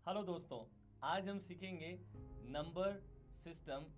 Hello दोस्तों, आज हम सीखेंगे number system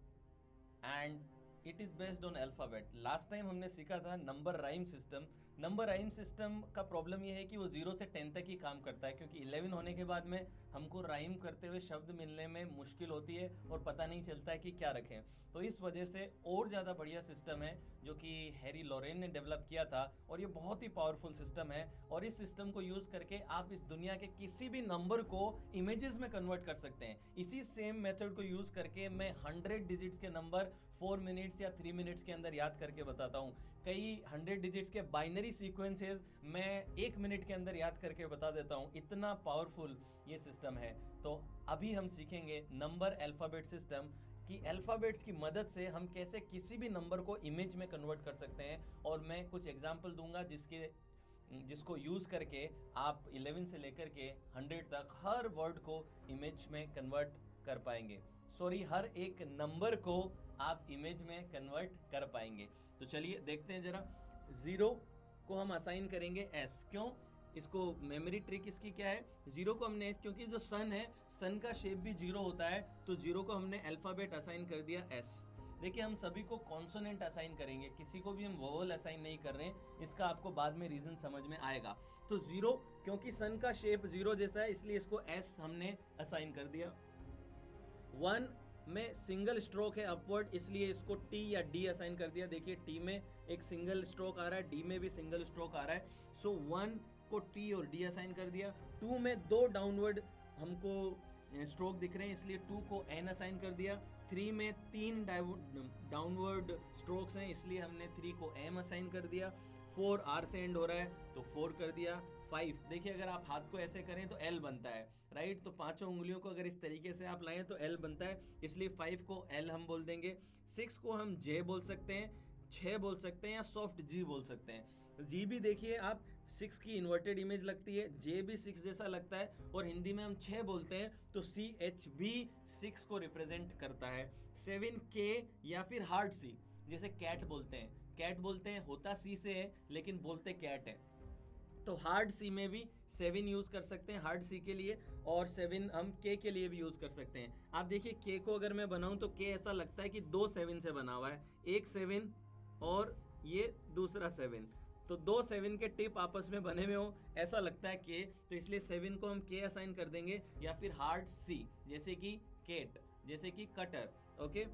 and it is based on alphabet. Last time हमने सीखा था number rhyme system. Number rhyme system का प्रॉब्लम यह है कि वो 0 से 10 तक ही काम करता है, क्योंकि 11 होने के बाद में हमको राइम करते हुए शब्द मिलने में मुश्किल होती है और पता नहीं चलता है कि क्या रखें। तो इस वजह से और ज़्यादा बढ़िया सिस्टम है जो कि हैरी लॉरेन ने डेवलप किया था, और ये बहुत ही पावरफुल सिस्टम है। और इस सिस्टम को यूज़ करके आप इस दुनिया के किसी भी नंबर को इमेजेस में कन्वर्ट कर सकते हैं। इसी सेम मेथड को यूज़ करके मैं 100 डिजिट्स के नंबर 4 मिनट्स या 3 मिनट्स के अंदर याद करके बताता हूँ। कई 100 डिजिट्स के बाइनरी सीक्वेंसेस मैं 1 मिनट के अंदर याद करके बता देता हूँ। इतना पावरफुल ये सिस्टम है। तो अभी हम सीखेंगे नंबर अल्फ़ाबेट सिस्टम कि अल्फ़ाबेट्स की मदद से हम कैसे किसी भी नंबर को इमेज में कन्वर्ट कर सकते हैं। और मैं कुछ एग्जांपल दूंगा जिसको यूज़ करके आप 11 से लेकर के 100 तक हर वर्ड को इमेज में कन्वर्ट कर पाएंगे। सॉरी, हर एक नंबर को आप इमेज में कन्वर्ट कर पाएंगे। तो चलिए देखते हैं जरा। 0 को हम असाइन करेंगे एस। क्यों? इसको मेमोरी ट्रिक इसकी क्या है? 0 को हमने एस, क्योंकि जो सन है, सन का शेप भी 0 होता है, तो 0 को हमने अल्फ़ाबेट असाइन कर दिया एस। देखिए, हम सभी को कॉन्सोनेंट असाइन करेंगे, किसी को भी हम वोवल असाइन नहीं कर रहे हैं। इसका आपको बाद में रीजन समझ में आएगा। तो 0, क्योंकि सन का शेप 0 जैसा है, इसलिए इसको एस हमने असाइन कर दिया। 1 में सिंगल स्ट्रोक है अपवर्ड, इसलिए इसको टी या डी असाइन कर दिया। देखिए, टी में एक सिंगल स्ट्रोक आ रहा है, डी में भी सिंगल स्ट्रोक आ रहा है, सो 1 को टी और डी असाइन कर दिया। 2 में 2 डाउनवर्ड हमको स्ट्रोक दिख रहे हैं, इसलिए 2 को एन असाइन कर दिया। 3 में 3 डाउनवर्ड स्ट्रोक्स हैं, इसलिए हमने 3 को एम असाइन कर दिया। 4 आर से एंड हो रहा है, तो 4 कर दिया। 5, देखिए अगर आप हाथ को ऐसे करें तो एल बनता है, राइट? तो पांचों उंगलियों को अगर इस तरीके से आप लाएं तो एल बनता है, इसलिए 5 को एल हम बोल देंगे। 6 को हम जे बोल सकते हैं, 6 बोल सकते हैं, या सॉफ्ट जी बोल सकते हैं। जी भी देखिए आप, 6 की इन्वर्टेड इमेज लगती है, जे भी 6 जैसा लगता है, और हिंदी में हम 6 बोलते हैं तो सी एच भी 6 को रिप्रेजेंट करता है। 7 के या फिर हार्ड सी, जैसे कैट बोलते हैं, कैट बोलते हैं, होता सी से है लेकिन बोलते कैट है, तो हार्ड सी में भी 7 यूज कर सकते हैं हार्ड सी के लिए, और 7 हम के के लिए भी यूज कर सकते हैं। आप देखिए, के को अगर मैं बनाऊं तो के ऐसा लगता है कि 2 7 से बना हुआ है, एक 7 और ये दूसरा 7, तो 2 7 के टिप आपस में बने हुए हो, ऐसा लगता है के, तो इसलिए 7 को हम के असाइन कर देंगे। या फिर हार्ड सी, जैसे कि केट, जैसे कि कटर, ओके।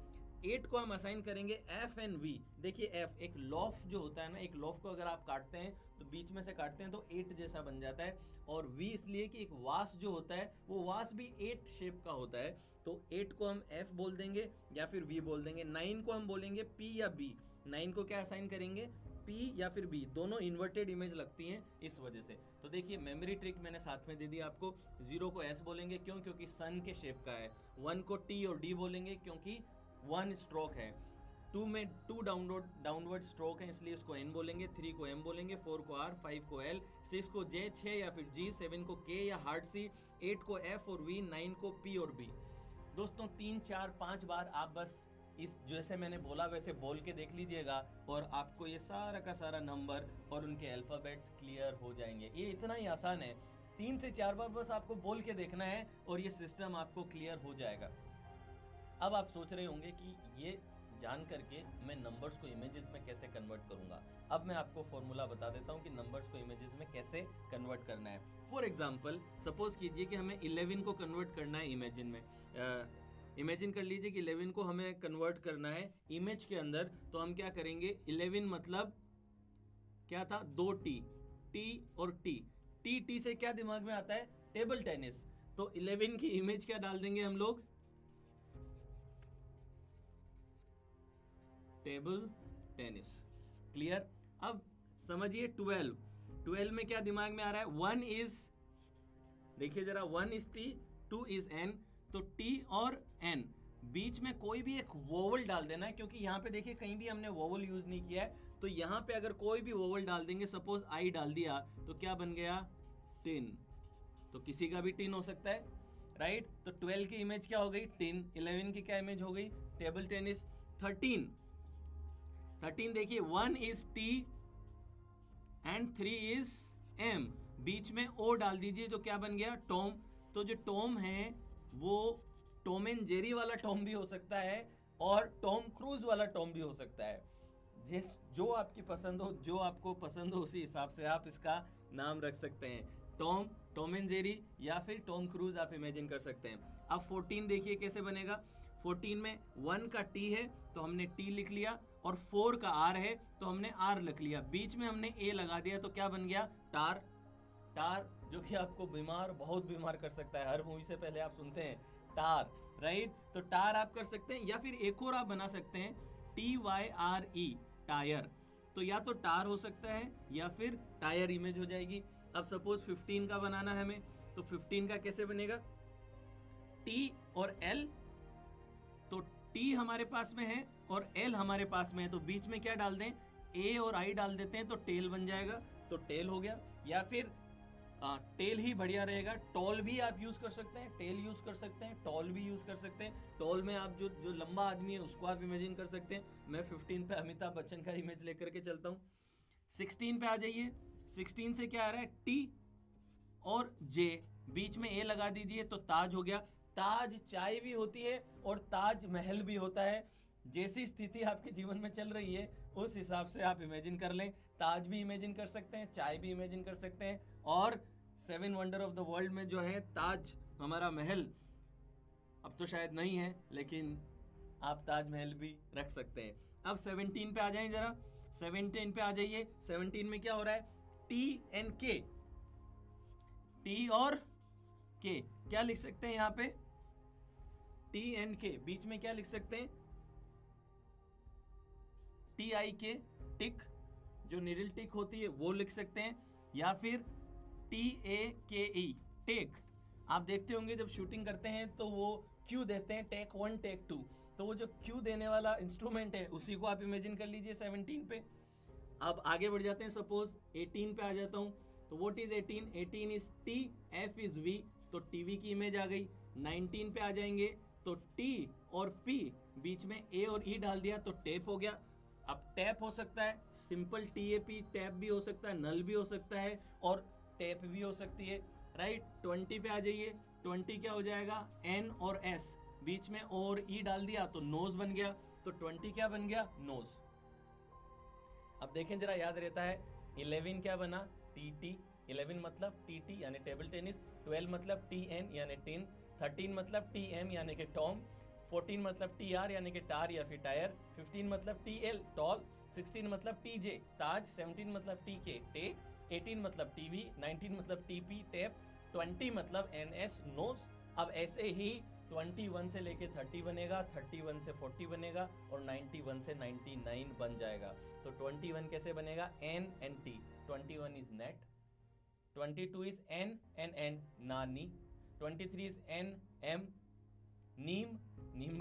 8 को हम असाइन करेंगे एफ एंड वी। देखिए, एफ एक लॉफ जो होता है ना, एक लॉफ को अगर आप काटते हैं तो बीच में से काटते हैं तो 8 जैसा बन जाता है, और वी इसलिए कि एक वास जो होता है वो वास भी 8 शेप का होता है, तो 8 को हम एफ बोल देंगे या फिर वी बोल देंगे। 9 को हम बोलेंगे पी या बी। 9 को क्या असाइन करेंगे? पी या फिर बी, दोनों इन्वर्टेड इमेज लगती हैं इस वजह से। तो देखिए, मेमोरी ट्रिक मैंने साथ में दे दी आपको। 0 को एस बोलेंगे, क्यों? क्योंकि सन के शेप का है। 1 को टी और डी बोलेंगे क्योंकि 1 स्ट्रोक है। 2 में 2 डाउनवर्ड स्ट्रोक है, इसलिए इसको एन बोलेंगे। 3 को एम बोलेंगे, 4 को आर, 5 को एल, 6 को जे 6 या फिर जी, 7 को के या हार्ड सी, 8 को एफ और वी, 9 को पी और बी। दोस्तों 3 4 5 बार आप बस इस जैसे मैंने बोला वैसे बोल के देख लीजिएगा, और आपको ये सारा का सारा नंबर और उनके अल्फ़ाबेट्स क्लियर हो जाएंगे। ये इतना ही आसान है, 3 से 4 बार बस आपको बोल के देखना है और ये सिस्टम आपको क्लियर हो जाएगा। अब आप सोच रहे होंगे कि ये जान करके मैं नंबर्स को इमेजेस में कैसे कन्वर्ट करूंगा। अब मैं आपको फॉर्मूला बता देता हूं कि नंबर्स को इमेजेस में कैसे कन्वर्ट करना है। फॉर एग्जांपल, सपोज कीजिए कि हमें 11 को कन्वर्ट करना है इमेजिन में। इमेजिन कर लीजिए कि 11 को हमें कन्वर्ट करना है इमेज के अंदर, तो हम क्या करेंगे? 11 मतलब क्या था? 2 टी, टी और टी। टी टी से क्या दिमाग में आता है? Table tennis. तो 11 की इमेज क्या डाल देंगे हम लोग? Table tennis. क्लियर? अब समझिए 12 में क्या दिमाग में आ रहा है? 1 इज, देखिए जरा, 1 इज टी, 2 इज एन, तो टी और एन बीच में कोई भी एक वोवल डाल देना है, क्योंकि यहाँ पे देखिए कहीं भी हमने वोवल यूज नहीं किया है, तो यहाँ पे अगर कोई भी वोवल डाल देंगे, सपोज आई डाल दिया, तो क्या बन गया? टिन। तो किसी का भी टिन हो सकता है, राइट? तो 12 की इमेज क्या हो गई? टिन। 11 की क्या इमेज हो गई? Table tennis. 13 देखिए, 1 is T and 3 is M, बीच में ओ डाल दीजिए, जो क्या बन गया? टॉम। तो जो टॉम है वो टॉम एंड जेरी वाला टॉम भी हो सकता है और टॉम क्रूज वाला टॉम भी हो सकता है। जिस जो आपकी पसंद हो, जो आपको पसंद हो उसी हिसाब से आप इसका नाम रख सकते हैं। टॉम, टॉम एंड जेरी या फिर टॉम क्रूज आप इमेजिन कर सकते हैं। अब 14 देखिए कैसे बनेगा। 14 में 1 का टी है तो हमने टी लिख लिया, और 4 का आर है तो हमने आर लिख लिया, बीच में हमने ए लगा दिया तो क्या बन गया, टार। टार जो कि आपको बीमार, बहुत बीमार कर सकता है, हर मूवी से पहले आप सुनते हैं टार, राइट। तो टार आप कर सकते हैं, या फिर एक और आप बना सकते हैं TYRE, टायर। तो या तो टार हो सकता है या फिर टायर इमेज हो जाएगी। अब सपोज 15 का बनाना है हमें, तो 15 का कैसे बनेगा, टी और एल, तो टी हमारे पास में है और एल हमारे पास में है, तो बीच में क्या डाल दें, ए और आई डाल देते हैं तो टेल बन जाएगा, तो टेल हो गया। या फिर टेल ही बढ़िया रहेगा, टॉल भी आप यूज कर सकते हैं, टेल यूज कर सकते हैं, टॉल भी यूज कर सकते हैं। टॉल में आप जो जो लंबा आदमी है उसको आप इमेजिन कर सकते हैं। मैं 15 पे अमिताभ बच्चन का इमेज लेकर के चलता हूँ। 16 पे आ जाइए। 16 से क्या आ रहा है, टी और जे, बीच में ए लगा दीजिए तो ताज हो गया। ताज चाय भी होती है और ताज महल भी होता है। जैसी स्थिति आपके जीवन में चल रही है उस हिसाब से आप इमेजिन कर लें। ताज भी इमेजिन कर सकते हैं, चाय भी इमेजिन कर सकते हैं, और 7 वंडर ऑफ द वर्ल्ड में जो है ताज हमारा महल, अब तो शायद नहीं है लेकिन आप ताजमहल भी रख सकते हैं। अब 17 पे आ जाएं जरा। 17 पे आ जाइए। 17 में क्या हो रहा है, टी एंड के, टी और के, क्या लिख सकते हैं यहाँ पे, टी एंड के, बीच में क्या लिख सकते हैं, TIK, टिक, जो निडल टिक होती है वो लिख सकते हैं, या फिर TAKE, टेक। आप देखते होंगे जब शूटिंग करते हैं तो वो क्यू देते हैं, टेक 1 टेक 2, तो वो जो क्यू देने वाला इंस्ट्रूमेंट है उसी को आप इमेजिन कर लीजिए 17 पे। अब आगे बढ़ जाते हैं, सपोज 18 पे आ जाता हूं, तो what is 18, 18 is T, F is V, तो टीवी की इमेज आ गई। 19 पे आ जाएंगे तो टी और पी, बीच में ए और ई डाल दिया तो टेप हो गया। अब टैप हो सकता है, सिंपल TAP, टैप भी हो सकता है, नल भी हो सकता है, और टैप भी हो सकती है, राइट। 20 पे आ जाइए। 20 क्या हो जाएगा, N और S, बीच में O और E डाल दिया तो नोज बन गया, तो 20 क्या बन गया, नोज। अब देखें जरा, याद रहता है। 11 क्या बना, TT, 11 मतलब TT यानी टेबल टेनिस। 12 मतलब TN यानी टिन। 13 मतलब TM यानी कि टॉम। 14 मतलब TR यानी कि टार या फिर टायर। 15 मतलब TL, टॉल। 16 मतलब TJ, ताज। 17 मतलब TK, टेक। 18 मतलब TV। 19 मतलब TP, टेप। 20 मतलब NS, नोज। अब ऐसे ही 21 से लेके 30 बनेगा, 31 से 40 बनेगा, और 91 से 99 बन जाएगा। तो 21 कैसे बनेगा, N and T, 21 is net, 22 is N and N, नानी। 23 is N M, Neem, Neem